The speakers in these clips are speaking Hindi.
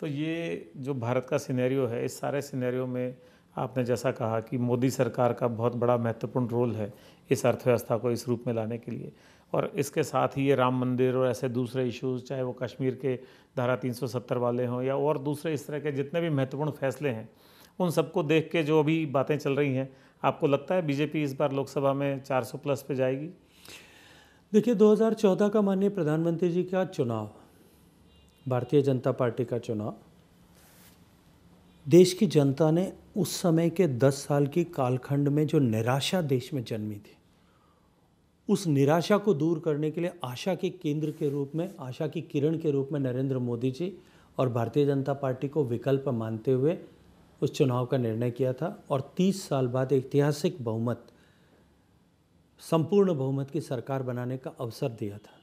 तो ये जो भारत का सिनेरियो है, इस सारे सिनेरियो में आपने जैसा कहा कि मोदी सरकार का बहुत बड़ा महत्वपूर्ण रोल है इस अर्थव्यवस्था को इस रूप में लाने के लिए, और इसके साथ ही ये राम मंदिर और ऐसे दूसरे इश्यूज़, चाहे वो कश्मीर के धारा 370 वाले हों या और दूसरे इस तरह के जितने भी महत्वपूर्ण फैसले हैं, उन सबको देख के जो अभी बातें चल रही हैं, आपको लगता है बीजेपी इस बार लोकसभा में 400 प्लस पे जाएगी? देखिए, 2014 का माननीय प्रधानमंत्री जी का चुनाव, भारतीय जनता पार्टी का चुनाव, देश की जनता ने उस समय के 10 साल की कालखंड में जो निराशा देश में जन्मी थी, उस निराशा को दूर करने के लिए आशा के केंद्र के रूप में, आशा की किरण के रूप में नरेंद्र मोदी जी और भारतीय जनता पार्टी को विकल्प मानते हुए उस चुनाव का निर्णय किया था और 30 साल बाद ऐतिहासिक बहुमत, संपूर्ण बहुमत की सरकार बनाने का अवसर दिया था।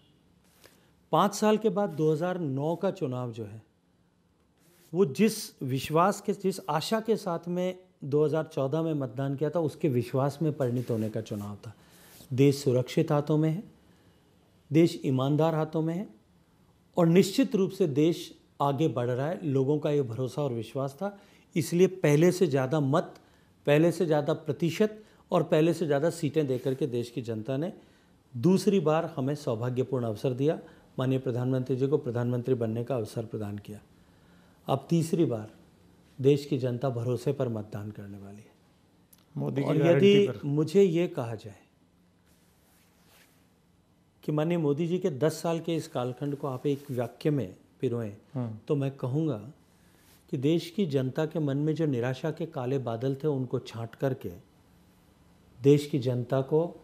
5 साल के बाद 2009 का चुनाव जो है, वो जिस विश्वास के, जिस आशा के साथ में 2014 में मतदान किया था, उसके विश्वास में परिणत होने का चुनाव था। देश सुरक्षित हाथों में है, देश ईमानदार हाथों में है और निश्चित रूप से देश आगे बढ़ रहा है। लोगों का ये भरोसा और विश्वास था, इसलिए पहले से ज़्यादा मत, पहले से ज़्यादा प्रतिशत और पहले से ज़्यादा सीटें देकर के देश की जनता ने दूसरी बार हमें सौभाग्यपूर्ण अवसर दिया, माननीय प्रधानमंत्री जी को प्रधानमंत्री बनने का अवसर प्रदान किया। अब तीसरी बार देश की जनता भरोसे पर मतदान करने वाली है। मोदी की और गारंटी यदि पर मुझे ये कहा जाए कि माननीय मोदी जी के 10 साल के इस कालखंड को आप एक वाक्य में पिरोएं, तो मैं कहूँगा कि देश की जनता के मन में जो निराशा के काले बादल थे, उनको छांट करके देश की जनता को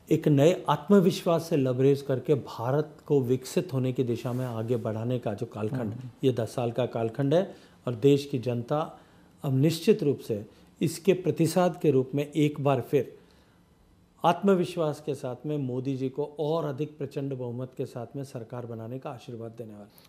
एक नए आत्मविश्वास से लबरेज करके भारत को विकसित होने की दिशा में आगे बढ़ाने का जो कालखंड, ये 10 साल का कालखंड है और देश की जनता अब निश्चित रूप से इसके प्रतिसाद के रूप में एक बार फिर आत्मविश्वास के साथ में मोदी जी को और अधिक प्रचंड बहुमत के साथ में सरकार बनाने का आशीर्वाद देने वाला है।